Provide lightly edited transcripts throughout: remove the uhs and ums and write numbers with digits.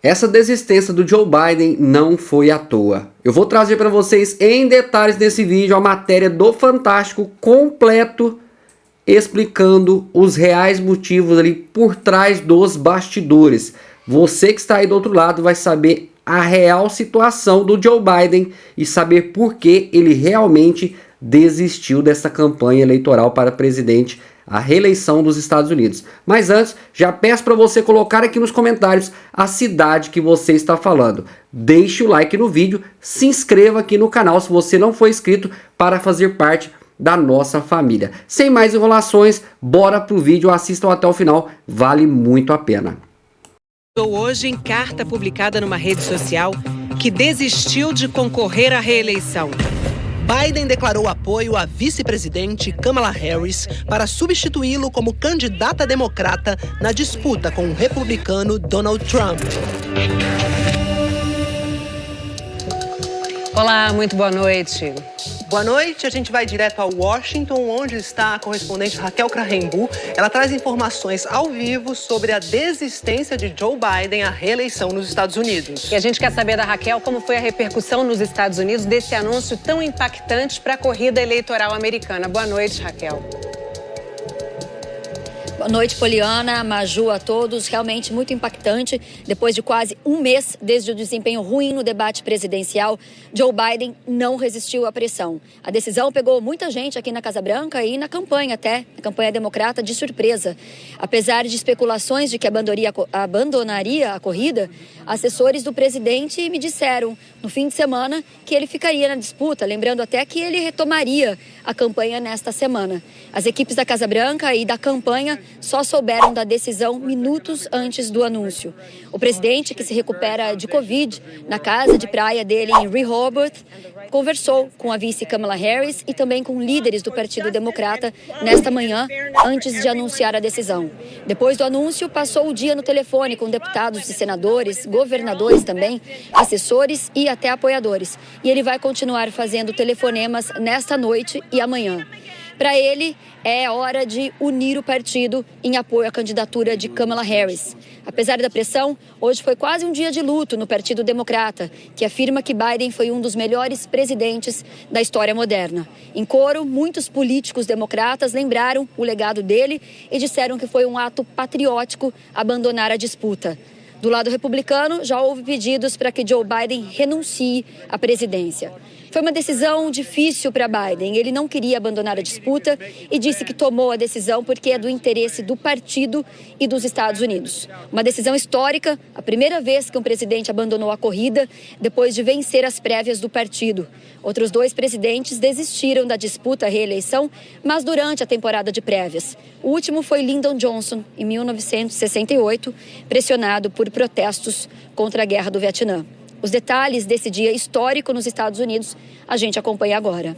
Essa desistência do Joe Biden não foi à toa. Eu vou trazer para vocês em detalhes nesse vídeo a matéria do Fantástico completo, explicando os reais motivos ali por trás dos bastidores. Você que está aí do outro lado vai saber a real situação do Joe Biden e saber por que ele realmente desistiu dessa campanha eleitoral para presidente, a reeleição dos Estados Unidos. Mas antes, já peço para você colocar aqui nos comentários a cidade que você está falando. Deixe o like no vídeo, se inscreva aqui no canal se você não for inscrito para fazer parte da nossa família. Sem mais enrolações, bora pro vídeo, assistam até o final, vale muito a pena. Hoje, em carta publicada numa rede social, que desistiu de concorrer à reeleição. Biden declarou apoio à vice-presidente Kamala Harris para substituí-lo como candidata democrata na disputa com o republicano Donald Trump. Olá, muito boa noite. Boa noite, a gente vai direto a Washington, onde está a correspondente Raquel Krahenbuhl. Ela traz informações ao vivo sobre a desistência de Joe Biden à reeleição nos Estados Unidos. E a gente quer saber da Raquel como foi a repercussão nos Estados Unidos desse anúncio tão impactante para a corrida eleitoral americana. Boa noite, Raquel. Boa noite, Poliana, Maju, a todos. Realmente muito impactante. Depois de quase um mês desde o desempenho ruim no debate presidencial, Joe Biden não resistiu à pressão. A decisão pegou muita gente aqui na Casa Branca e na campanha até, na campanha democrata, de surpresa. Apesar de especulações de que abandonaria a corrida, assessores do presidente me disseram no fim de semana que ele ficaria na disputa, lembrando até que ele retomaria a campanha nesta semana. As equipes da Casa Branca e da campanha só souberam da decisão minutos antes do anúncio. O presidente, que se recupera de Covid na casa de praia dele em Rehoboth, conversou com a vice Kamala Harris e também com líderes do Partido Democrata nesta manhã, antes de anunciar a decisão. Depois do anúncio, passou o dia no telefone com deputados e senadores, governadores também, assessores e até apoiadores. E ele vai continuar fazendo telefonemas nesta noite e amanhã. Para ele, é hora de unir o partido em apoio à candidatura de Kamala Harris. Apesar da pressão, hoje foi quase um dia de luto no Partido Democrata, que afirma que Biden foi um dos melhores presidentes da história moderna. Em coro, muitos políticos democratas lembraram o legado dele e disseram que foi um ato patriótico abandonar a disputa. Do lado republicano, já houve pedidos para que Joe Biden renuncie à presidência. Foi uma decisão difícil para Biden. Ele não queria abandonar a disputa e disse que tomou a decisão porque é do interesse do partido e dos Estados Unidos. Uma decisão histórica, a primeira vez que um presidente abandonou a corrida depois de vencer as prévias do partido. Outros dois presidentes desistiram da disputa à reeleição, mas durante a temporada de prévias. O último foi Lyndon Johnson, em 1968, pressionado por protestos contra a Guerra do Vietnã. Os detalhes desse dia histórico nos Estados Unidos a gente acompanha agora.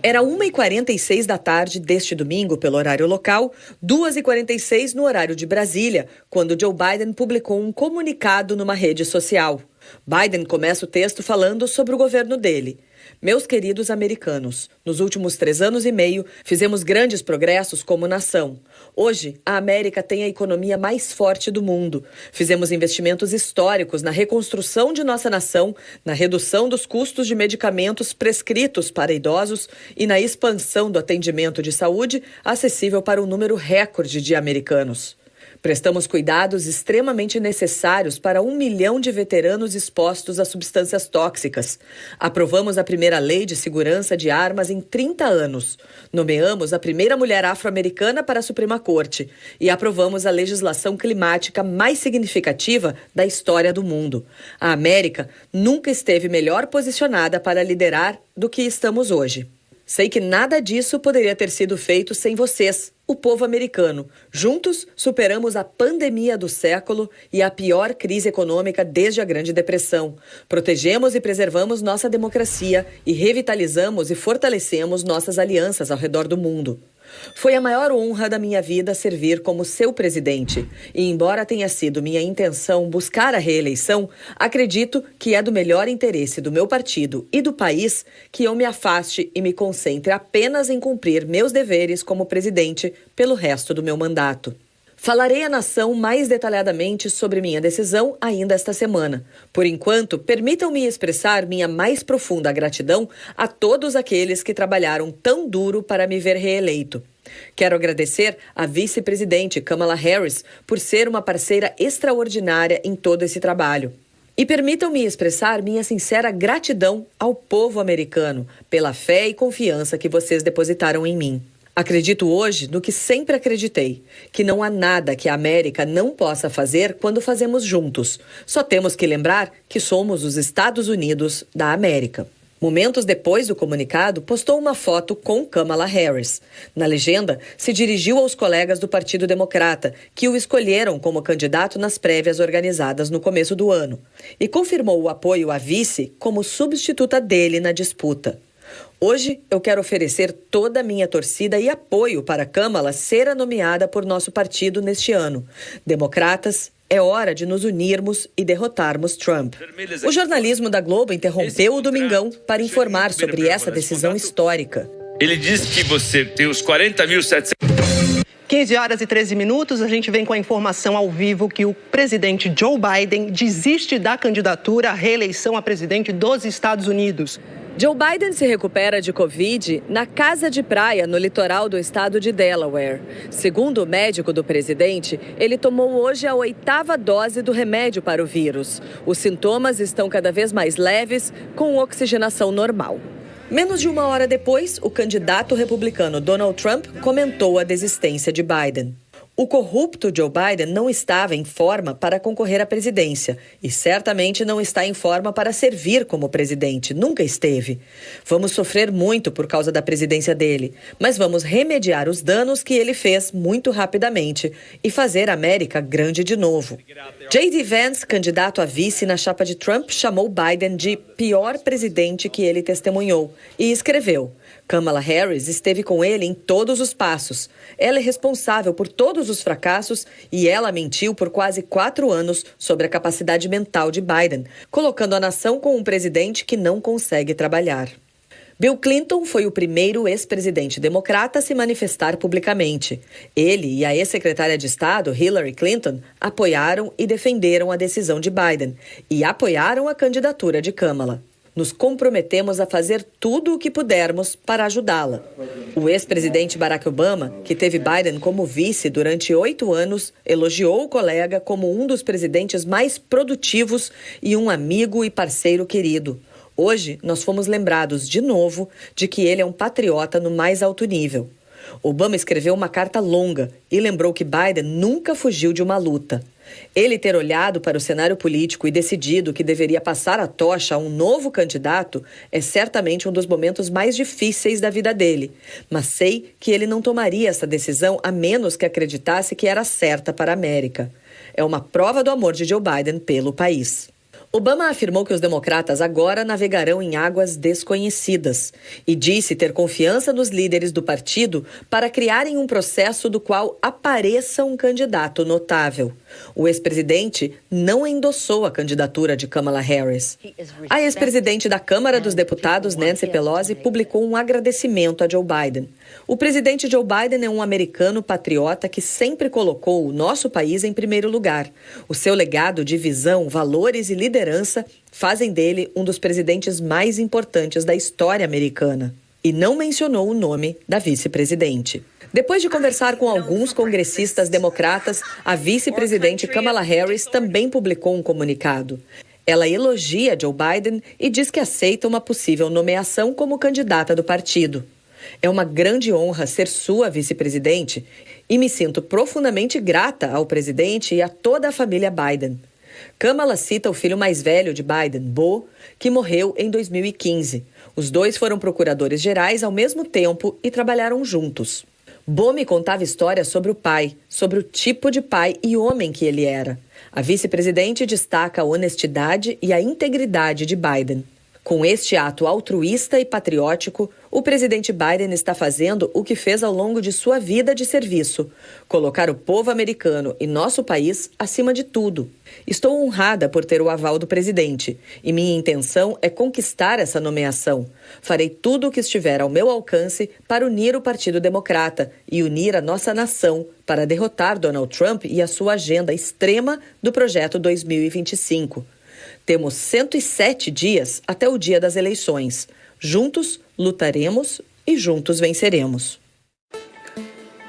Era 1h46 da tarde deste domingo, pelo horário local, 2h46 no horário de Brasília, quando Joe Biden publicou um comunicado numa rede social. Biden começa o texto falando sobre o governo dele. Meus queridos americanos, nos últimos 3 anos e meio, fizemos grandes progressos como nação. Hoje, a América tem a economia mais forte do mundo. Fizemos investimentos históricos na reconstrução de nossa nação, na redução dos custos de medicamentos prescritos para idosos e na expansão do atendimento de saúde acessível para um número recorde de americanos. Prestamos cuidados extremamente necessários para 1 milhão de veteranos expostos a substâncias tóxicas. Aprovamos a primeira lei de segurança de armas em 30 anos. Nomeamos a primeira mulher afro-americana para a Suprema Corte. E aprovamos a legislação climática mais significativa da história do mundo. A América nunca esteve melhor posicionada para liderar do que estamos hoje. Sei que nada disso poderia ter sido feito sem vocês, o povo americano. Juntos, superamos a pandemia do século e a pior crise econômica desde a Grande Depressão. Protegemos e preservamos nossa democracia e revitalizamos e fortalecemos nossas alianças ao redor do mundo. Foi a maior honra da minha vida servir como seu presidente. E embora tenha sido minha intenção buscar a reeleição, acredito que é do melhor interesse do meu partido e do país que eu me afaste e me concentre apenas em cumprir meus deveres como presidente pelo resto do meu mandato. Falarei à nação mais detalhadamente sobre minha decisão ainda esta semana. Por enquanto, permitam-me expressar minha mais profunda gratidão a todos aqueles que trabalharam tão duro para me ver reeleito. Quero agradecer à vice-presidente Kamala Harris por ser uma parceira extraordinária em todo esse trabalho. E permitam-me expressar minha sincera gratidão ao povo americano pela fé e confiança que vocês depositaram em mim. Acredito hoje no que sempre acreditei, que não há nada que a América não possa fazer quando fazemos juntos. Só temos que lembrar que somos os Estados Unidos da América. Momentos depois do comunicado, postou uma foto com Kamala Harris. Na legenda, se dirigiu aos colegas do Partido Democrata, que o escolheram como candidato nas prévias organizadas no começo do ano, e confirmou o apoio à vice como substituta dele na disputa. Hoje, eu quero oferecer toda a minha torcida e apoio para Kamala ser a nomeada por nosso partido neste ano. Democratas, é hora de nos unirmos e derrotarmos Trump. O jornalismo da Globo interrompeu o Domingão para informar sobre essa decisão histórica. Ele disse que você tem os 40.700... 15 horas e 13 minutos, a gente vem com a informação ao vivo que o presidente Joe Biden desiste da candidatura à reeleição a presidente dos Estados Unidos. Joe Biden se recupera de Covid na casa de praia no litoral do estado de Delaware. Segundo o médico do presidente, ele tomou hoje a 8ª dose do remédio para o vírus. Os sintomas estão cada vez mais leves, com oxigenação normal. Menos de uma hora depois, o candidato republicano Donald Trump comentou a desistência de Biden. O corrupto Joe Biden não estava em forma para concorrer à presidência e certamente não está em forma para servir como presidente, nunca esteve. Vamos sofrer muito por causa da presidência dele, mas vamos remediar os danos que ele fez muito rapidamente e fazer a América grande de novo. J.D. Vance, candidato a vice na chapa de Trump, chamou Biden de pior presidente que ele testemunhou e escreveu: Kamala Harris esteve com ele em todos os passos. Ela é responsável por todos os fracassos e ela mentiu por quase 4 anos sobre a capacidade mental de Biden, colocando a nação com um presidente que não consegue trabalhar. Bill Clinton foi o primeiro ex-presidente democrata a se manifestar publicamente. Ele e a ex-secretária de Estado, Hillary Clinton, apoiaram e defenderam a decisão de Biden e apoiaram a candidatura de Kamala. Nos comprometemos a fazer tudo o que pudermos para ajudá-la. O ex-presidente Barack Obama, que teve Biden como vice durante 8 anos, elogiou o colega como um dos presidentes mais produtivos e um amigo e parceiro querido. Hoje, nós fomos lembrados de novo de que ele é um patriota no mais alto nível. Obama escreveu uma carta longa e lembrou que Biden nunca fugiu de uma luta. Ele ter olhado para o cenário político e decidido que deveria passar a tocha a um novo candidato é certamente um dos momentos mais difíceis da vida dele. Mas sei que ele não tomaria essa decisão a menos que acreditasse que era certa para a América. É uma prova do amor de Joe Biden pelo país. Obama afirmou que os democratas agora navegarão em águas desconhecidas e disse ter confiança nos líderes do partido para criarem um processo do qual apareça um candidato notável. O ex-presidente não endossou a candidatura de Kamala Harris. A ex-presidente da Câmara dos Deputados, Nancy Pelosi, publicou um agradecimento a Joe Biden. O presidente Joe Biden é um americano patriota que sempre colocou o nosso país em primeiro lugar. O seu legado de visão, valores e liderança fazem dele um dos presidentes mais importantes da história americana. E não mencionou o nome da vice-presidente. Depois de conversar com alguns congressistas democratas, a vice-presidente Kamala Harris também publicou um comunicado. Ela elogia Joe Biden e diz que aceita uma possível nomeação como candidata do partido. É uma grande honra ser sua vice-presidente e me sinto profundamente grata ao presidente e a toda a família Biden. Kamala cita o filho mais velho de Biden, Beau, que morreu em 2015. Os dois foram procuradores gerais ao mesmo tempo e trabalharam juntos. Beau me contava histórias sobre o pai, sobre o tipo de pai e homem que ele era. A vice-presidente destaca a honestidade e a integridade de Biden. Com este ato altruísta e patriótico, O presidente Biden está fazendo o que fez ao longo de sua vida de serviço: colocar o povo americano e nosso país acima de tudo. Estou honrada por ter o aval do presidente e minha intenção é conquistar essa nomeação. Farei tudo o que estiver ao meu alcance para unir o Partido Democrata e unir a nossa nação para derrotar Donald Trump e a sua agenda extrema do Projeto 2025. Temos 107 dias até o dia das eleições. Juntos, lutaremos e juntos venceremos.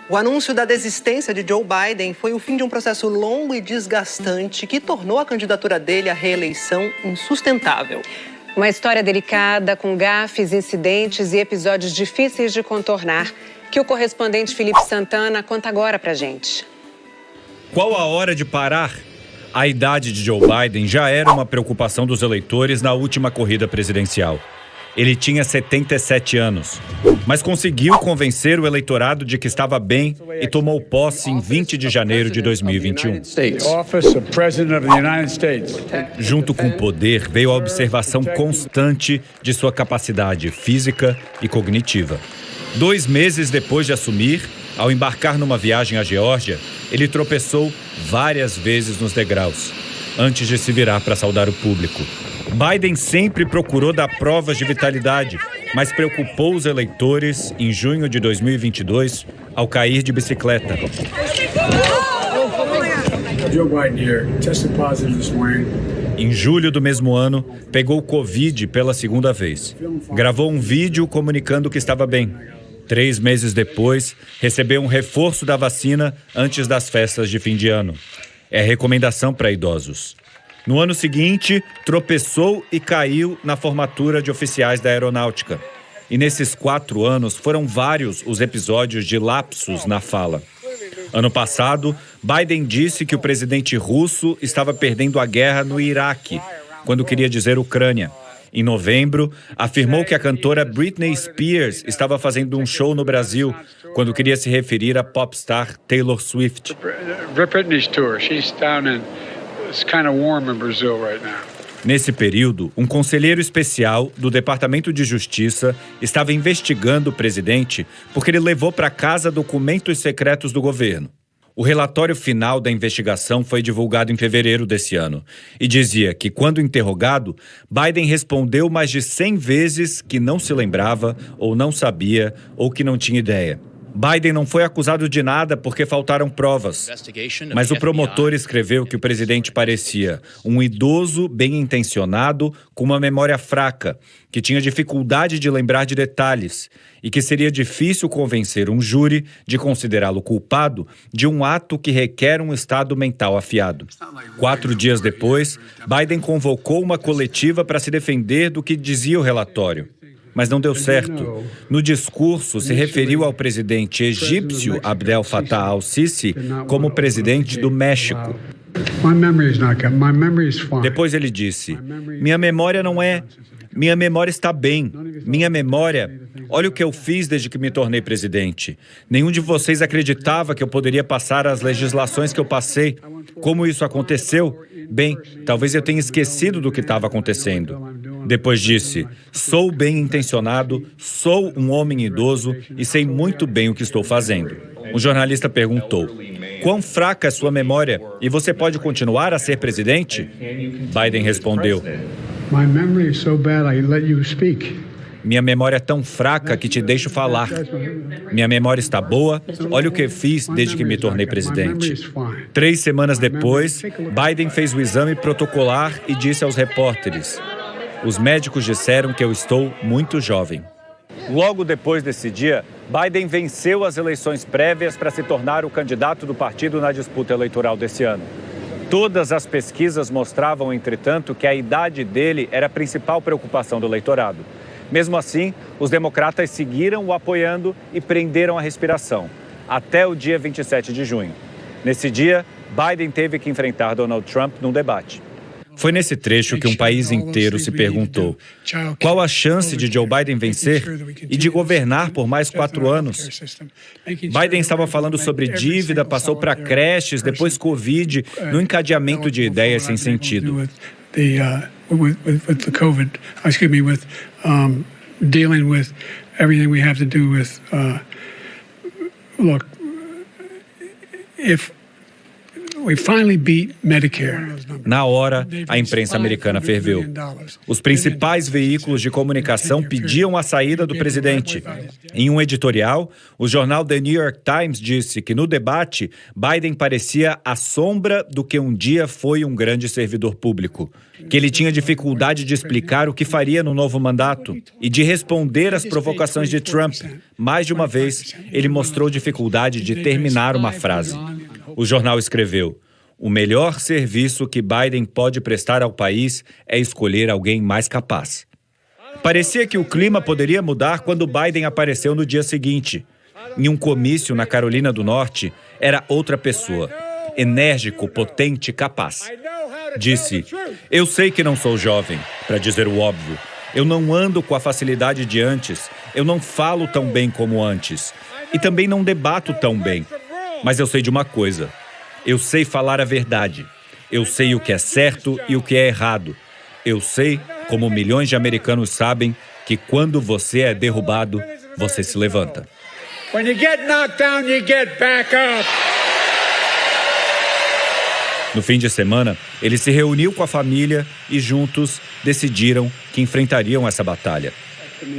O anúncio da desistência de Joe Biden foi o fim de um processo longo e desgastante que tornou a candidatura dele à reeleição insustentável. Uma história delicada, com gafes, incidentes e episódios difíceis de contornar, que o correspondente Felipe Santana conta agora pra gente. Qual a hora de parar? A idade de Joe Biden já era uma preocupação dos eleitores na última corrida presidencial. Ele tinha 77 anos, mas conseguiu convencer o eleitorado de que estava bem e tomou posse em 20 de janeiro de 2021. Junto com o poder, veio a observação constante de sua capacidade física e cognitiva. 2 meses depois de assumir, ao embarcar numa viagem à Geórgia, ele tropeçou várias vezes nos degraus, antes de se virar para saudar o público. Biden sempre procurou dar provas de vitalidade, mas preocupou os eleitores em junho de 2022 ao cair de bicicleta. Em julho do mesmo ano, pegou Covid pela segunda vez. Gravou um vídeo comunicando que estava bem. 3 meses depois, recebeu um reforço da vacina antes das festas de fim de ano. É recomendação para idosos. No ano seguinte, tropeçou e caiu na formatura de oficiais da aeronáutica. E nesses 4 anos, foram vários os episódios de lapsos na fala. Ano passado, Biden disse que o presidente russo estava perdendo a guerra no Iraque, quando queria dizer Ucrânia. Em novembro, afirmou que a cantora Britney Spears estava fazendo um show no Brasil, quando queria se referir à popstar Taylor Swift. Britney's tour. She's down in It's kind of warm in Brazil right now. Nesse período, um conselheiro especial do Departamento de Justiça estava investigando o presidente porque ele levou para casa documentos secretos do governo. O relatório final da investigação foi divulgado em fevereiro desse ano e dizia que, quando interrogado, Biden respondeu mais de 100 vezes que não se lembrava ou não sabia ou que não tinha ideia. Biden não foi acusado de nada porque faltaram provas. Mas o promotor escreveu que o presidente parecia um idoso bem-intencionado com uma memória fraca, que tinha dificuldade de lembrar de detalhes e que seria difícil convencer um júri de considerá-lo culpado de um ato que requer um estado mental afiado. 4 dias depois, Biden convocou uma coletiva para se defender do que dizia o relatório. Mas não deu certo. No discurso, se referiu ao presidente egípcio Abdel Fattah al-Sisi como presidente do México. Depois ele disse: minha memória não é... Minha memória está bem. Minha memória... Olha o que eu fiz desde que me tornei presidente. Nenhum de vocês acreditava que eu poderia passar as legislações que eu passei. Como isso aconteceu? Bem, talvez eu tenha esquecido do que estava acontecendo. Depois disse: sou bem intencionado, sou um homem idoso e sei muito bem o que estou fazendo. Um jornalista perguntou: quão fraca é sua memória e você pode continuar a ser presidente? Biden respondeu: minha memória é tão fraca que te deixo falar. Minha memória está boa. Olha o que fiz desde que me tornei presidente. 3 semanas depois, Biden fez o exame protocolar e disse aos repórteres: os médicos disseram que eu estou muito jovem. Logo depois desse dia, Biden venceu as eleições prévias para se tornar o candidato do partido na disputa eleitoral desse ano. Todas as pesquisas mostravam, entretanto, que a idade dele era a principal preocupação do eleitorado. Mesmo assim, os democratas seguiram o apoiando e prenderam a respiração, até o dia 27 de junho. Nesse dia, Biden teve que enfrentar Donald Trump num debate. Foi nesse trecho que um país inteiro se perguntou: qual a chance de Joe Biden vencer e de governar por mais 4 anos? Biden estava falando sobre dívida, passou para creches, depois Covid, no encadeamento de ideias sem sentido. Dealing with everything we have to do with, look, if we finally beat Medicare. Na hora, a imprensa americana ferveu. Os principais veículos de comunicação pediam a saída do presidente. Em um editorial, o jornal The New York Times disse que no debate, Biden parecia a sombra do que um dia foi um grande servidor público, que ele tinha dificuldade de explicar o que faria no novo mandato e de responder às provocações de Trump. Mais de uma vez, ele mostrou dificuldade de terminar uma frase. O jornal escreveu: o melhor serviço que Biden pode prestar ao país é escolher alguém mais capaz. Parecia que o clima poderia mudar quando Biden apareceu no dia seguinte. Em um comício na Carolina do Norte, era outra pessoa, enérgico, potente, capaz. Disse: eu sei que não sou jovem, para dizer o óbvio. Eu não ando com a facilidade de antes, eu não falo tão bem como antes. E também não debato tão bem. Mas eu sei de uma coisa. Eu sei falar a verdade. Eu sei o que é certo e o que é errado. Eu sei, como milhões de americanos sabem, que quando você é derrubado, você se levanta. When you get knocked down, you get back up. No fim de semana, ele se reuniu com a família e juntos decidiram que enfrentariam essa batalha.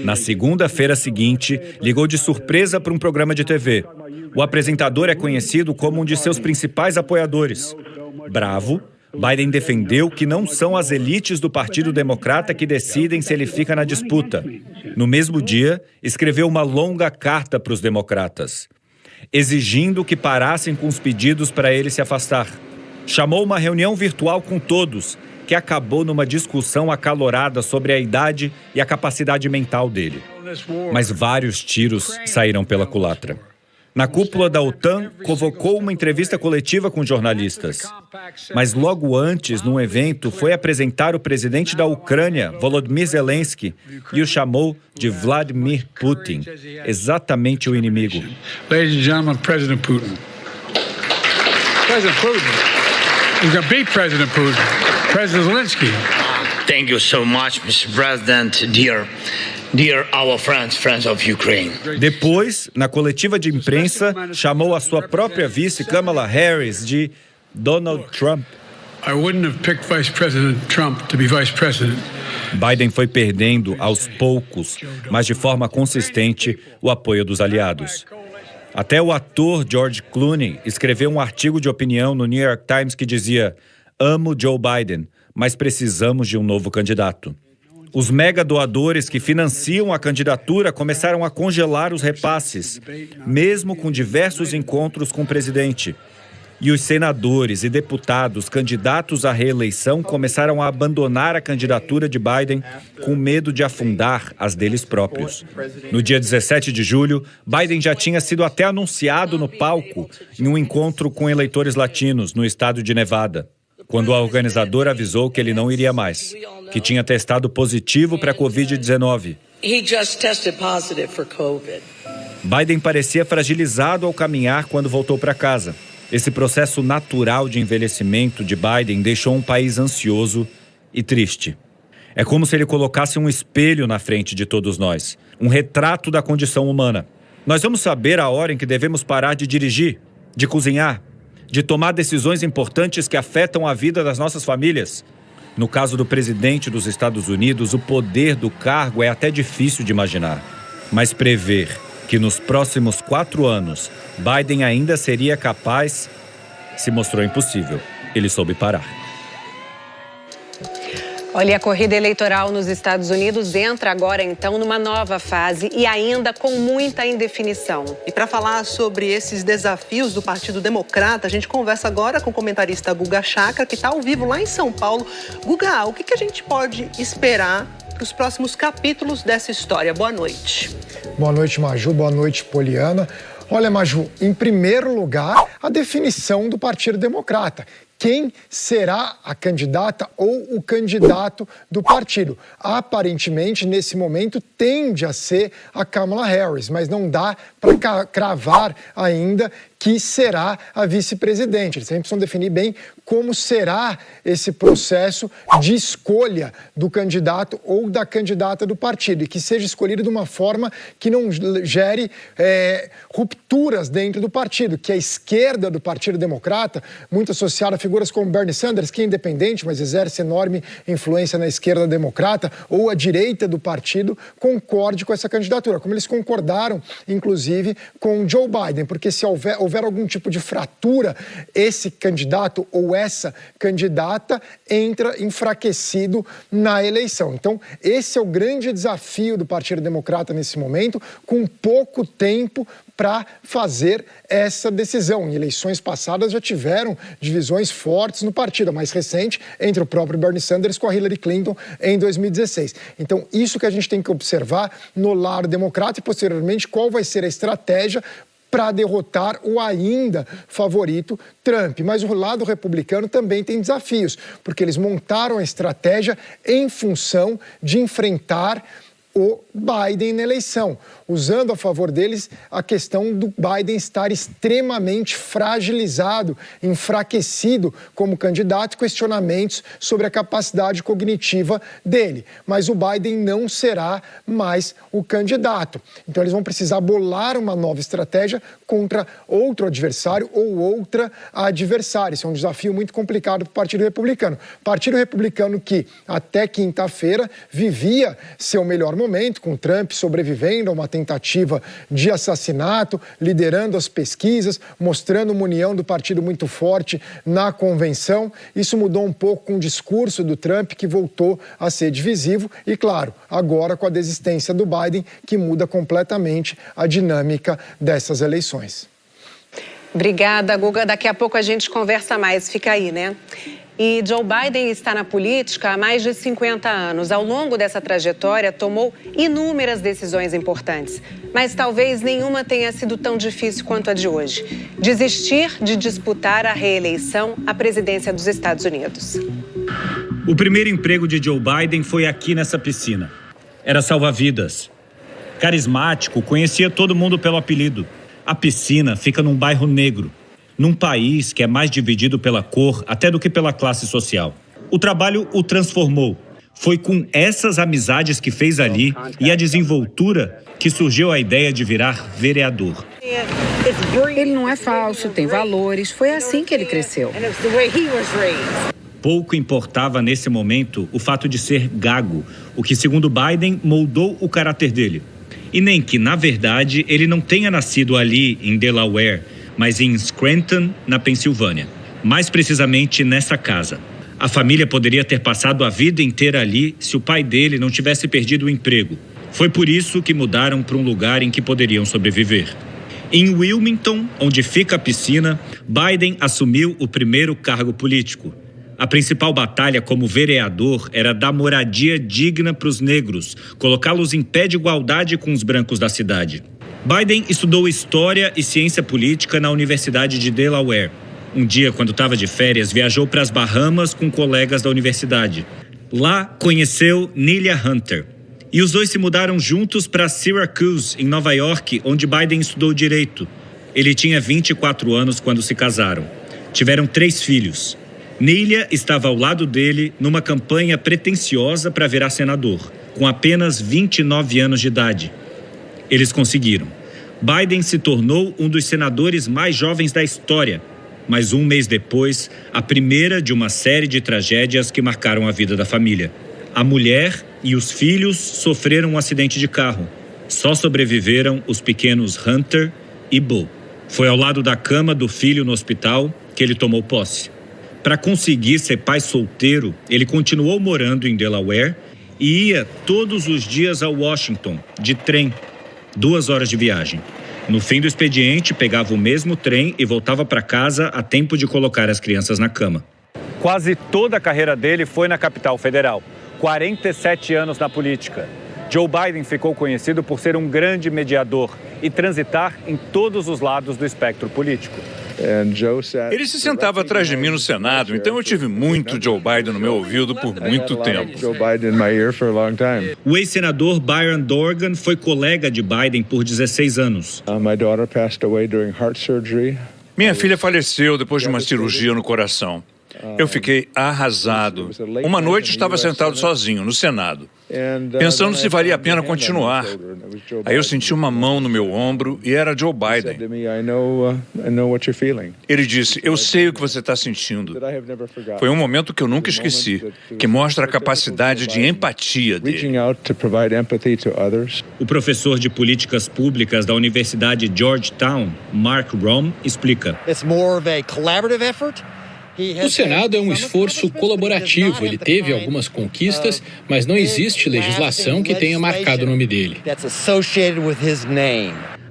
Na segunda-feira seguinte, ligou de surpresa para um programa de TV. O apresentador é conhecido como um de seus principais apoiadores. Bravo, Biden defendeu que não são as elites do Partido Democrata que decidem se ele fica na disputa. No mesmo dia, escreveu uma longa carta para os democratas, exigindo que parassem com os pedidos para ele se afastar. Chamou uma reunião virtual com todos, que acabou numa discussão acalorada sobre a idade e a capacidade mental dele. Mas vários tiros saíram pela culatra. Na cúpula da OTAN, convocou uma entrevista coletiva com jornalistas. Mas logo antes, num evento, foi apresentar o presidente da Ucrânia, Volodymyr Zelensky, e o chamou de Vladimir Putin, exatamente o inimigo. Ladies and gentlemen, President Putin. President Putin. He's going to beat President Putin. President Zelensky. Thank you so much, Mr. President. Dear our friends of Ukraine. Depois, na coletiva de imprensa, chamou a sua própria vice, Kamala Harris, de Donald Trump. I wouldn't have picked Vice President Trump to be Vice President. Biden foi perdendo, aos poucos, mas de forma consistente, o apoio dos aliados. Até o ator George Clooney escreveu um artigo de opinião no New York Times que dizia: amo Joe Biden, mas precisamos de um novo candidato. Os mega doadores que financiam a candidatura começaram a congelar os repasses, mesmo com diversos encontros com o presidente. E os senadores e deputados candidatos à reeleição começaram a abandonar a candidatura de Biden com medo de afundar as deles próprios. No dia 17 de julho, Biden já tinha sido até anunciado no palco em um encontro com eleitores latinos no estado de Nevada, quando a organizadora avisou que ele não iria mais, que tinha testado positivo para a Covid-19. Biden parecia fragilizado ao caminhar quando voltou para casa. Esse processo natural de envelhecimento de Biden deixou um país ansioso e triste. É como se ele colocasse um espelho na frente de todos nós, um retrato da condição humana. Nós vamos saber a hora em que devemos parar de dirigir, de cozinhar, de tomar decisões importantes que afetam a vida das nossas famílias. No caso do presidente dos Estados Unidos, o poder do cargo é até difícil de imaginar. Mas prever que nos próximos 4 anos Biden ainda seria capaz se mostrou impossível. Ele soube parar. Olha, a corrida eleitoral nos Estados Unidos entra agora, então, numa nova fase e ainda com muita indefinição. E para falar sobre esses desafios do Partido Democrata, a gente conversa agora com o comentarista Guga Chakra, que está ao vivo lá em São Paulo. Guga, o que a gente pode esperar para os próximos capítulos dessa história? Boa noite. Boa noite, Maju. Boa noite, Poliana. Olha, Maju, em primeiro lugar, a definição do Partido Democrata. Quem será a candidata ou o candidato do partido? Aparentemente, nesse momento, tende a ser a Kamala Harris, mas não dá para cravar ainda que será a vice-presidente. Eles sempre precisam definir bem como será esse processo de escolha do candidato ou da candidata do partido e que seja escolhido de uma forma que não gere rupturas dentro do partido, que a esquerda do Partido Democrata, muito associada a figuras como Bernie Sanders, que é independente, mas exerce enorme influência na esquerda democrata, ou a direita do partido, concorde com essa candidatura, como eles concordaram, inclusive, com Joe Biden, porque se houver algum tipo de fratura, esse candidato ou essa candidata entra enfraquecido na eleição. Então, esse é o grande desafio do Partido Democrata nesse momento, com pouco tempo para fazer essa decisão. Em eleições passadas já tiveram divisões fortes no partido, a mais recente entre o próprio Bernie Sanders com a Hillary Clinton em 2016. Então, isso que a gente tem que observar no lado democrata e, posteriormente, qual vai ser a estratégia para derrotar o ainda favorito Trump. Mas o lado republicano também tem desafios, porque eles montaram a estratégia em função de enfrentar o Biden na eleição, usando a favor deles a questão do Biden estar extremamente fragilizado, enfraquecido como candidato, questionamentos sobre a capacidade cognitiva dele. Mas o Biden não será mais o candidato. Então eles vão precisar bolar uma nova estratégia contra outro adversário ou outra adversária. Isso é um desafio muito complicado para o Partido Republicano. Partido Republicano que, até quinta-feira, vivia seu melhor momento, com Trump sobrevivendo a uma tentativa de assassinato, liderando as pesquisas, mostrando uma união do partido muito forte na convenção. Isso mudou um pouco com o discurso do Trump, que voltou a ser divisivo, e, claro, agora com a desistência do Biden, que muda completamente a dinâmica dessas eleições. Obrigada, Guga. Daqui a pouco a gente conversa mais. Fica aí, né? E Joe Biden está na política há mais de 50 anos. Ao longo dessa trajetória, tomou inúmeras decisões importantes. Mas talvez nenhuma tenha sido tão difícil quanto a de hoje. Desistir de disputar a reeleição à presidência dos Estados Unidos. O primeiro emprego de Joe Biden foi aqui nessa piscina. Era salva-vidas. Carismático, conhecia todo mundo pelo apelido. A piscina fica num bairro negro, num país que é mais dividido pela cor até do que pela classe social. O trabalho o transformou. Foi com essas amizades que fez ali e a desenvoltura que surgiu a ideia de virar vereador. Ele não é falso, tem valores, foi assim que ele cresceu. Pouco importava nesse momento o fato de ser gago, o que, segundo Biden, moldou o caráter dele. E nem que, na verdade, ele não tenha nascido ali em Delaware, mas em Scranton, na Pensilvânia. Mais precisamente nessa casa. A família poderia ter passado a vida inteira ali se o pai dele não tivesse perdido o emprego. Foi por isso que mudaram para um lugar em que poderiam sobreviver. Em Wilmington, onde fica a piscina, Biden assumiu o primeiro cargo político. A principal batalha como vereador era dar moradia digna para os negros, colocá-los em pé de igualdade com os brancos da cidade. Biden estudou História e Ciência Política na Universidade de Delaware. Um dia, quando estava de férias, viajou para as Bahamas com colegas da universidade. Lá, conheceu Nelia Hunter. E os dois se mudaram juntos para Syracuse, em Nova York, onde Biden estudou Direito. Ele tinha 24 anos quando se casaram. Tiveram 3 filhos. Nelia estava ao lado dele numa campanha pretensiosa para virar senador, com apenas 29 anos de idade. Eles conseguiram. Biden se tornou um dos senadores mais jovens da história, mas um mês depois, a primeira de uma série de tragédias que marcaram a vida da família. A mulher e os filhos sofreram um acidente de carro. Só sobreviveram os pequenos Hunter e Bo. Foi ao lado da cama do filho no hospital que ele tomou posse. Para conseguir ser pai solteiro, ele continuou morando em Delaware e ia todos os dias a Washington, de trem, 2 horas de viagem. No fim do expediente, pegava o mesmo trem e voltava para casa a tempo de colocar as crianças na cama. Quase toda a carreira dele foi na capital federal. 47 anos na política. Joe Biden ficou conhecido por ser um grande mediador e transitar em todos os lados do espectro político. Ele se sentava atrás de mim no Senado, então eu tive muito Joe Biden no meu ouvido por muito tempo. O ex-senador Byron Dorgan foi colega de Biden por 16 anos. Minha filha faleceu depois de uma cirurgia no coração. Eu fiquei arrasado. Uma noite estava sentado sozinho no Senado, pensando se valia a pena continuar. Aí eu senti uma mão no meu ombro e era Joe Biden. Ele disse, eu sei o que você está sentindo. Foi um momento que eu nunca esqueci, que mostra a capacidade de empatia dele. O professor de políticas públicas da Universidade Georgetown, Mark Rom, explica. O Senado é um esforço colaborativo. Ele teve algumas conquistas, mas não existe legislação que tenha marcado o nome dele.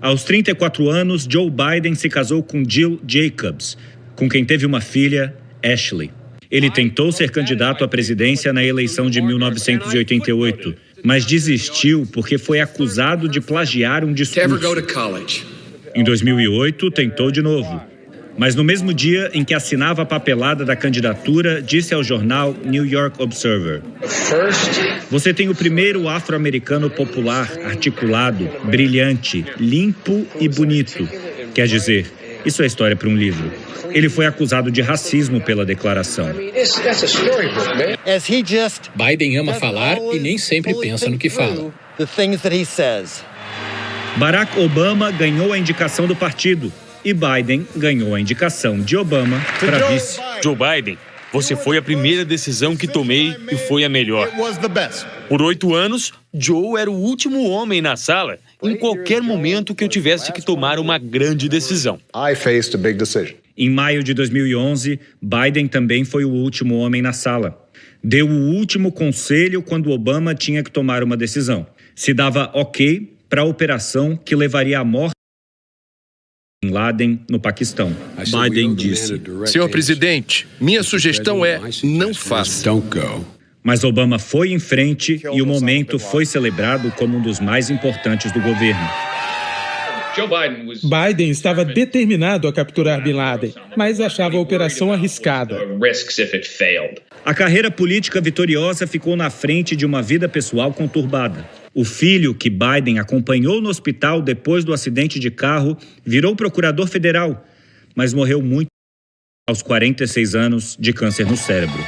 Aos 34 anos, Joe Biden se casou com Jill Jacobs, com quem teve uma filha, Ashley. Ele tentou ser candidato à presidência na eleição de 1988, mas desistiu porque foi acusado de plagiar um discurso. Em 2008, tentou de novo. Mas no mesmo dia em que assinava a papelada da candidatura, disse ao jornal New York Observer: "Você tem o primeiro afro-americano popular, articulado, brilhante, limpo e bonito. Quer dizer, isso é história para um livro." Ele foi acusado de racismo pela declaração. Biden ama falar e nem sempre pensa no que fala. Barack Obama ganhou a indicação do partido. E Biden ganhou a indicação de Obama para vice. Joe Biden, você foi a primeira decisão que tomei e foi a melhor. Por 8 anos, Joe era o último homem na sala em qualquer momento que eu tivesse que tomar uma grande decisão. Em maio de 2011, Biden também foi o último homem na sala. Deu o último conselho quando Obama tinha que tomar uma decisão. Se dava ok para a operação que levaria à morte Bin Laden no Paquistão. Biden disse: "Senhor presidente, minha sugestão é não faça." Mas Obama foi em frente e o momento foi celebrado como um dos mais importantes do governo. Biden estava determinado a capturar Bin Laden, mas achava a operação arriscada. A carreira política vitoriosa ficou na frente de uma vida pessoal conturbada. O filho, que Biden acompanhou no hospital depois do acidente de carro, virou procurador federal, mas morreu muito aos 46 anos de câncer no cérebro.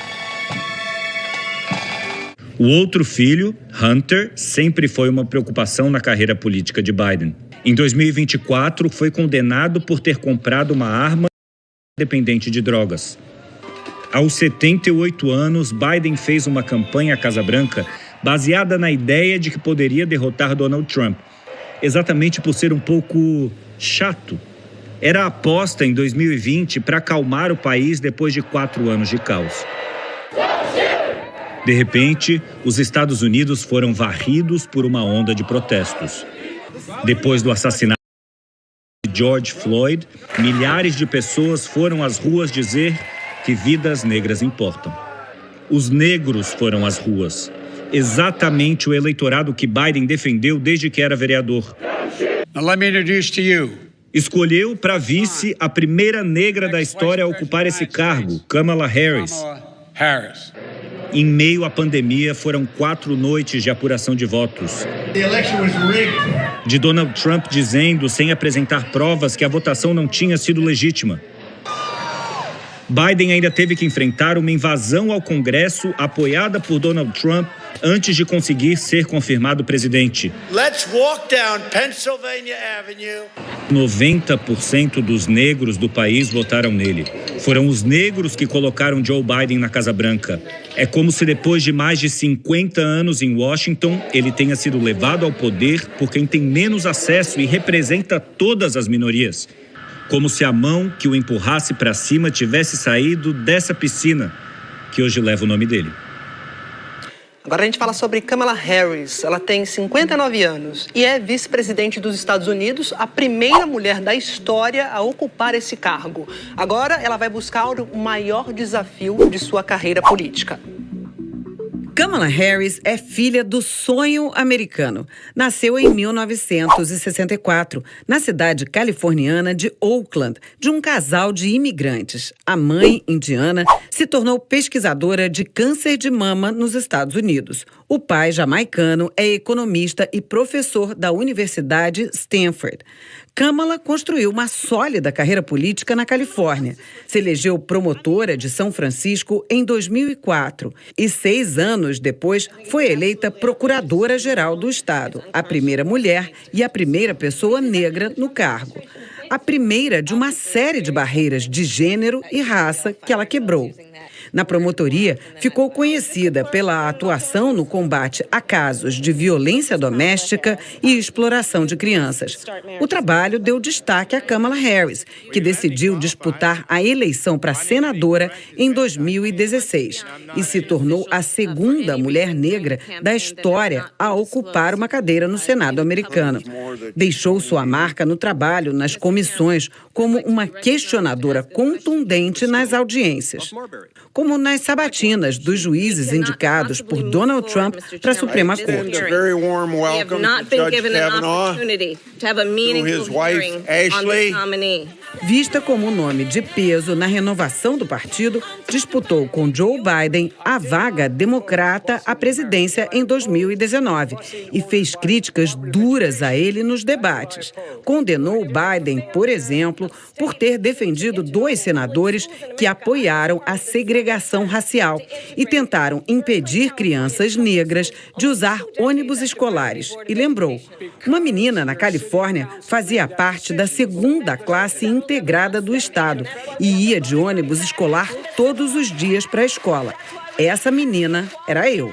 O outro filho, Hunter, sempre foi uma preocupação na carreira política de Biden. Em 2024, foi condenado por ter comprado uma arma dependente de drogas. Aos 78 anos, Biden fez uma campanha à Casa Branca baseada na ideia de que poderia derrotar Donald Trump, exatamente por ser um pouco chato. Era a aposta em 2020 para acalmar o país depois de 4 anos de caos. De repente, os Estados Unidos foram varridos por uma onda de protestos. Depois do assassinato de George Floyd, milhares de pessoas foram às ruas dizer que vidas negras importam. Os negros foram às ruas. Exatamente o eleitorado que Biden defendeu desde que era vereador. Escolheu para vice a primeira negra da história a ocupar esse cargo, Kamala Harris. Em meio à pandemia, foram 4 noites de apuração de votos. De Donald Trump dizendo, sem apresentar provas, que a votação não tinha sido legítima. Biden ainda teve que enfrentar uma invasão ao Congresso apoiada por Donald Trump antes de conseguir ser confirmado presidente. 90% dos negros do país votaram nele. Foram os negros que colocaram Joe Biden na Casa Branca. É como se depois de mais de 50 anos em Washington, ele tenha sido levado ao poder por quem tem menos acesso e representa todas as minorias. Como se a mão que o empurrasse para cima tivesse saído dessa piscina, que hoje leva o nome dele. Agora a gente fala sobre Kamala Harris. Ela tem 59 anos e é vice-presidente dos Estados Unidos, a primeira mulher da história a ocupar esse cargo. Agora ela vai buscar o maior desafio de sua carreira política. Kamala Harris é filha do sonho americano. Nasceu em 1964, na cidade californiana de Oakland, de um casal de imigrantes. A mãe, indiana, se tornou pesquisadora de câncer de mama nos Estados Unidos. O pai jamaicano é economista e professor da Universidade Stanford. Kamala construiu uma sólida carreira política na Califórnia. Se elegeu promotora de São Francisco em 2004 e 6 anos depois foi eleita procuradora-geral do estado, a primeira mulher e a primeira pessoa negra no cargo. A primeira de uma série de barreiras de gênero e raça que ela quebrou. Na promotoria, ficou conhecida pela atuação no combate a casos de violência doméstica e exploração de crianças. O trabalho deu destaque a Kamala Harris, que decidiu disputar a eleição para senadora em 2016 e se tornou a segunda mulher negra da história a ocupar uma cadeira no Senado americano. Deixou sua marca no trabalho nas comissões como uma questionadora contundente nas audiências, como nas sabatinas dos juízes indicados por Donald Trump para a Suprema Corte. Vista como um nome de peso na renovação do partido, disputou com Joe Biden a vaga democrata à presidência em 2019 e fez críticas duras a ele nos debates. Condenou Biden, por exemplo, por ter defendido 2 senadores que apoiaram a segregação racial e tentaram impedir crianças negras de usar ônibus escolares. E lembrou, uma menina na Califórnia fazia parte da 2ª classe integrada do estado e ia de ônibus escolar todos os dias para a escola. Essa menina era eu.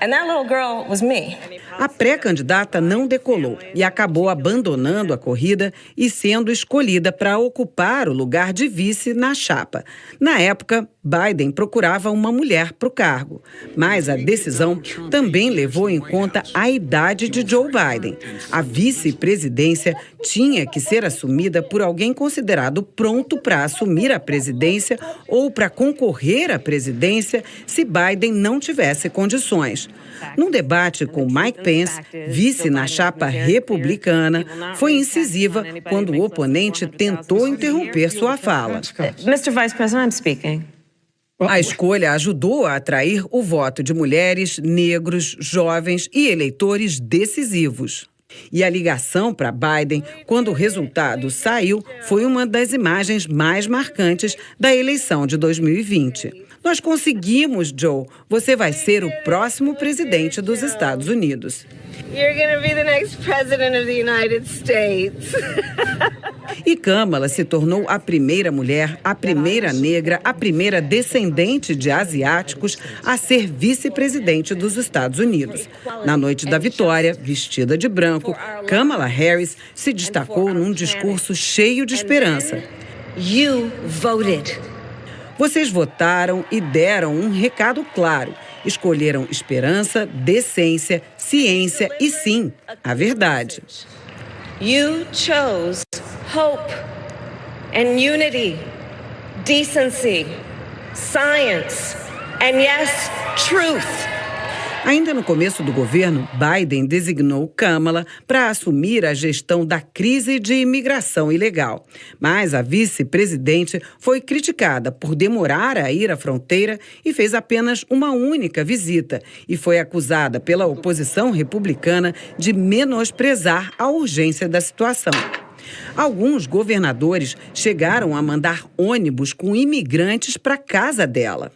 And that little girl was me. A pré-candidata não decolou e acabou abandonando a corrida e sendo escolhida para ocupar o lugar de vice na chapa. Na época, Biden procurava uma mulher para o cargo, mas a decisão também levou em conta a idade de Joe Biden. A vice-presidência tinha que ser assumida por alguém considerado pronto para assumir a presidência ou para concorrer à presidência se Biden não tivesse condições. Num debate com Mike Pence, vice na chapa republicana, foi incisiva quando o oponente tentou interromper sua fala. Mr. Vice President, I'm speaking. A escolha ajudou a atrair o voto de mulheres, negros, jovens e eleitores decisivos. E a ligação para Biden, quando o resultado saiu, foi uma das imagens mais marcantes da eleição de 2020. Nós conseguimos, Joe. Você vai ser o próximo presidente dos Estados Unidos. You're gonna be the next president of the United States. E Kamala se tornou a primeira mulher, a primeira negra, a primeira descendente de asiáticos a ser vice-presidente dos Estados Unidos. Na noite da vitória, vestida de branco, Kamala Harris se destacou num discurso cheio de esperança. You voted. Vocês votaram e deram um recado claro. Escolheram esperança, decência, ciência e, sim, a verdade. You chose hope and unity, decency, science, and yes, truth. Ainda no começo do governo, Biden designou Kamala para assumir a gestão da crise de imigração ilegal. Mas a vice-presidente foi criticada por demorar a ir à fronteira e fez apenas uma única visita. E foi acusada pela oposição republicana de menosprezar a urgência da situação. Alguns governadores chegaram a mandar ônibus com imigrantes para a casa dela.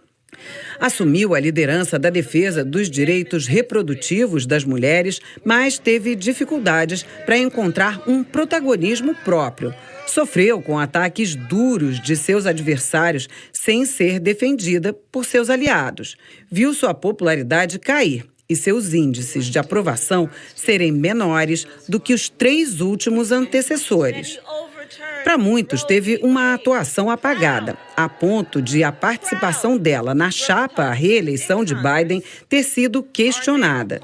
Assumiu a liderança da defesa dos direitos reprodutivos das mulheres, mas teve dificuldades para encontrar um protagonismo próprio. Sofreu com ataques duros de seus adversários sem ser defendida por seus aliados. Viu sua popularidade cair e seus índices de aprovação serem menores do que os 3 últimos antecessores. Para muitos, teve uma atuação apagada, a ponto de a participação dela na chapa à reeleição de Biden ter sido questionada.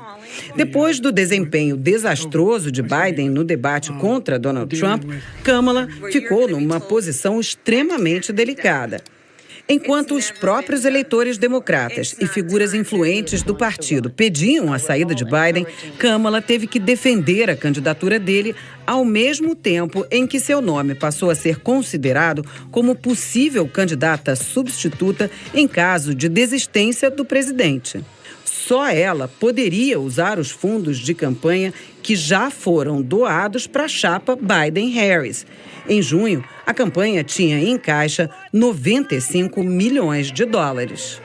Depois do desempenho desastroso de Biden no debate contra Donald Trump, Kamala ficou numa posição extremamente delicada. Enquanto os próprios eleitores democratas e figuras influentes do partido pediam a saída de Biden, Kamala teve que defender a candidatura dele ao mesmo tempo em que seu nome passou a ser considerado como possível candidata substituta em caso de desistência do presidente. só ela poderia usar os fundos de campanha que já foram doados para a chapa Biden-Harris. Em junho, a campanha tinha em caixa 95 milhões de dólares.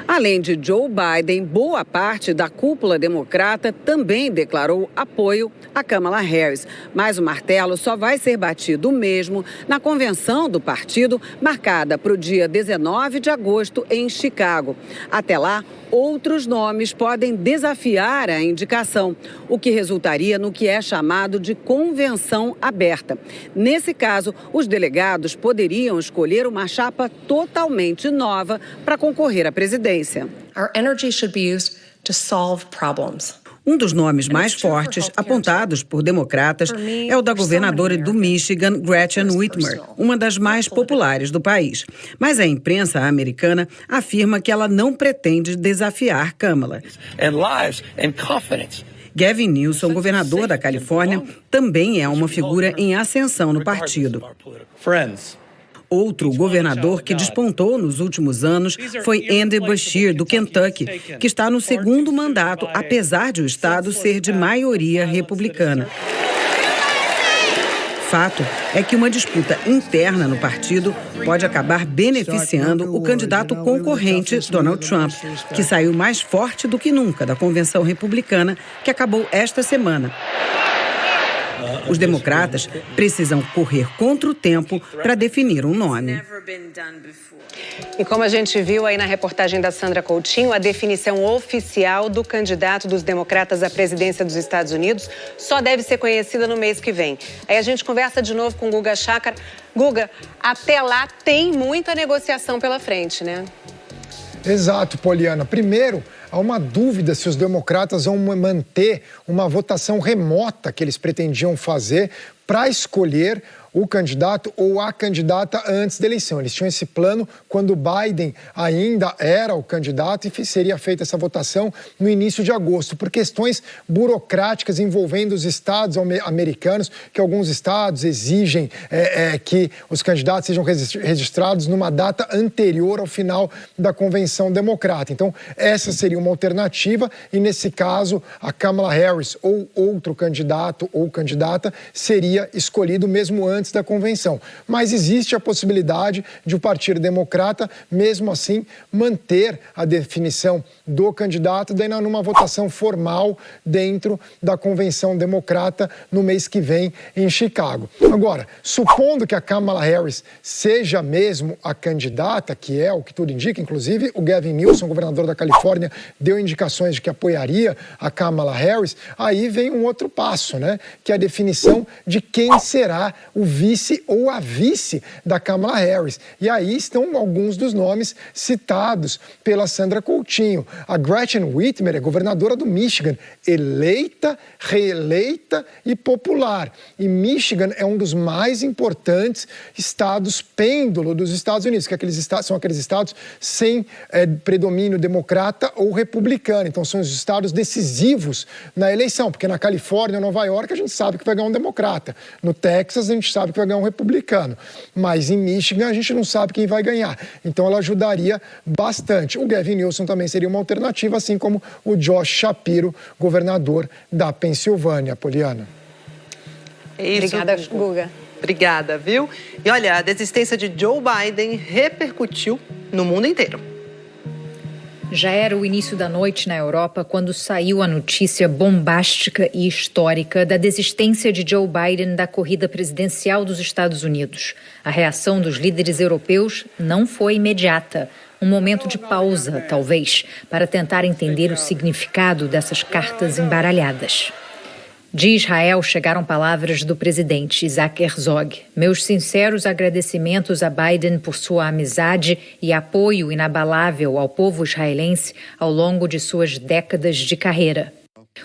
Além de Joe Biden, boa parte da cúpula democrata também declarou apoio a Kamala Harris. Mas o martelo só vai ser batido mesmo na convenção do partido, marcada para o dia 19 de agosto em Chicago. Até lá, outros nomes podem desafiar a indicação, o que resultaria no que é chamado de convenção aberta. Nesse caso, os delegados poderiam escolher uma chapa totalmente nova para concorrer à presidência. Our energy should be used to solve problems. Um dos nomes mais fortes apontados por democratas é o da governadora do Michigan, Gretchen Whitmer, uma das mais populares do país. Mas a imprensa americana afirma que ela não pretende desafiar Kamala. Gavin Newsom, governador da Califórnia, também é uma figura em ascensão no partido. Outro governador que despontou nos últimos anos foi Andy Beshear, do Kentucky, que está no segundo mandato, apesar de o estado ser de maioria republicana. Fato é que uma disputa interna no partido pode acabar beneficiando o candidato concorrente, Donald Trump, que saiu mais forte do que nunca da convenção republicana que acabou esta semana. Os democratas precisam correr contra o tempo para definir um nome. E como a gente viu aí na reportagem da Sandra Coutinho, a definição oficial do candidato dos democratas à presidência dos Estados Unidos só deve ser conhecida no mês que vem. Aí a gente conversa de novo com Guga Chakra. Guga, até lá tem muita negociação pela frente, né? Exato, Poliana. Primeiro, há uma dúvida se os democratas vão manter uma votação remota que eles pretendiam fazer para escolher o candidato ou a candidata antes da eleição. Eles tinham esse plano quando Biden ainda era o candidato e seria feita essa votação no início de agosto, por questões burocráticas envolvendo os estados americanos, que alguns estados exigem que os candidatos sejam registrados numa data anterior ao final da convenção democrata. Então, essa seria uma alternativa e, nesse caso, a Kamala Harris ou outro candidato ou candidata seria escolhido mesmo antes da convenção. Mas existe a possibilidade de o Partido Democrata, mesmo assim, manter a definição do candidato daí numa votação formal dentro da convenção democrata no mês que vem em Chicago. Agora, supondo que a Kamala Harris seja mesmo a candidata, que é o que tudo indica, inclusive o Gavin Newsom, governador da Califórnia, deu indicações de que apoiaria a Kamala Harris, aí vem um outro passo, né? Que é a definição de quem será o vice ou a vice da Kamala Harris. E aí estão alguns dos nomes citados pela Sandra Coutinho. A Gretchen Whitmer é governadora do Michigan, eleita, reeleita e popular. E Michigan é um dos mais importantes estados pêndulo dos Estados Unidos, que são aqueles estados sem predomínio democrata ou republicano. Então são os estados decisivos na eleição, porque na Califórnia, Nova York, a gente sabe que vai ganhar um democrata. No Texas, a gente sabe que vai ganhar um republicano. Mas em Michigan, a gente não sabe quem vai ganhar. Então ela ajudaria bastante. O Gavin Newsom também seria uma alternativa, assim como o Josh Shapiro, governador da Pensilvânia. Poliana. Isso. Obrigada, Guga. Obrigada, viu? E olha, a desistência de Joe Biden repercutiu no mundo inteiro. Já era o início da noite na Europa quando saiu a notícia bombástica e histórica da desistência de Joe Biden da corrida presidencial dos Estados Unidos. A reação dos líderes europeus não foi imediata. Um momento de pausa, talvez, para tentar entender o significado dessas cartas embaralhadas. De Israel chegaram palavras do presidente Isaac Herzog. Meus sinceros agradecimentos a Biden por sua amizade e apoio inabalável ao povo israelense ao longo de suas décadas de carreira.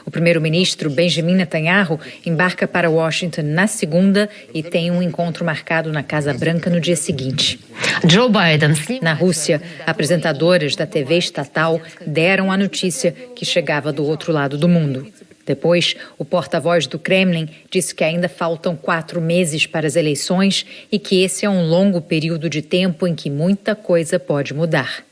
O primeiro-ministro Benjamin Netanyahu embarca para Washington na segunda e tem um encontro marcado na Casa Branca no dia seguinte. Joe Biden. Na Rússia, apresentadoras da TV estatal deram a notícia que chegava do outro lado do mundo. Depois, o porta-voz do Kremlin disse que ainda faltam 4 meses para as eleições e que esse é um longo período de tempo em que muita coisa pode mudar.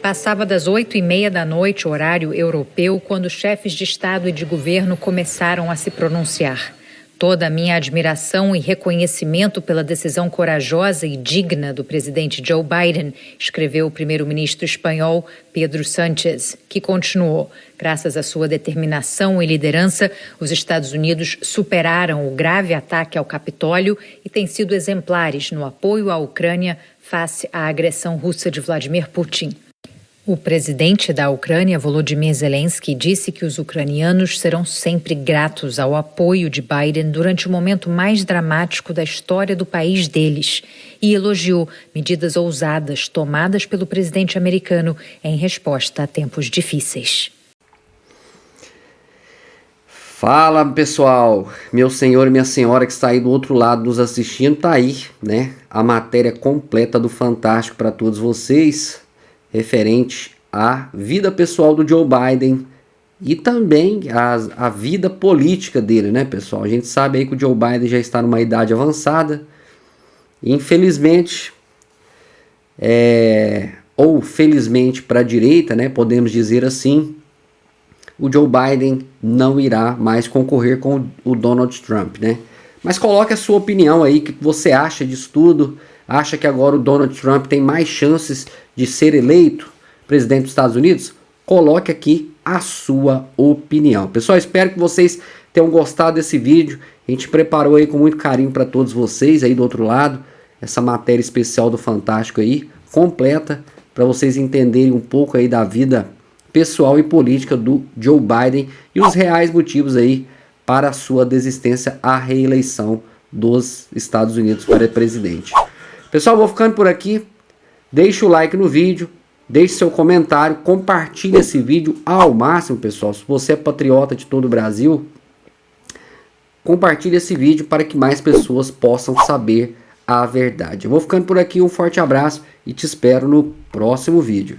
Passava das 8h30 da noite, horário europeu, quando chefes de Estado e de governo começaram a se pronunciar. Toda a minha admiração e reconhecimento pela decisão corajosa e digna do presidente Joe Biden, escreveu o primeiro-ministro espanhol Pedro Sánchez, que continuou. Graças à sua determinação e liderança, os Estados Unidos superaram o grave ataque ao Capitólio e têm sido exemplares no apoio à Ucrânia face à agressão russa de Vladimir Putin. O presidente da Ucrânia, Volodymyr Zelensky, disse que os ucranianos serão sempre gratos ao apoio de Biden durante o momento mais dramático da história do país deles e elogiou medidas ousadas tomadas pelo presidente americano em resposta a tempos difíceis. Fala, pessoal, meu senhor e minha senhora que está aí do outro lado nos assistindo, tá aí, né? A matéria completa do Fantástico para todos vocês, referente à vida pessoal do Joe Biden e também a vida política dele, né, pessoal? A gente sabe aí que o Joe Biden já está numa idade avançada, infelizmente, ou felizmente para a direita, né, podemos dizer assim, o Joe Biden não irá mais concorrer com o Donald Trump, né? Mas coloque a sua opinião aí, o que você acha disso tudo? Acha que agora o Donald Trump tem mais chances de ser eleito presidente dos Estados Unidos? Coloque aqui a sua opinião. Pessoal, espero que vocês tenham gostado desse vídeo. A gente preparou aí com muito carinho para todos vocês aí do outro lado, essa matéria especial do Fantástico aí, completa, para vocês entenderem um pouco aí da vida pessoal e política do Joe Biden e os reais motivos aí para a sua desistência à reeleição dos Estados Unidos para presidente. Pessoal, vou ficando por aqui. Deixe o like no vídeo, deixe seu comentário, compartilhe esse vídeo ao máximo, pessoal. Se você é patriota de todo o Brasil, compartilhe esse vídeo para que mais pessoas possam saber a verdade. Eu vou ficando por aqui, um forte abraço e te espero no próximo vídeo.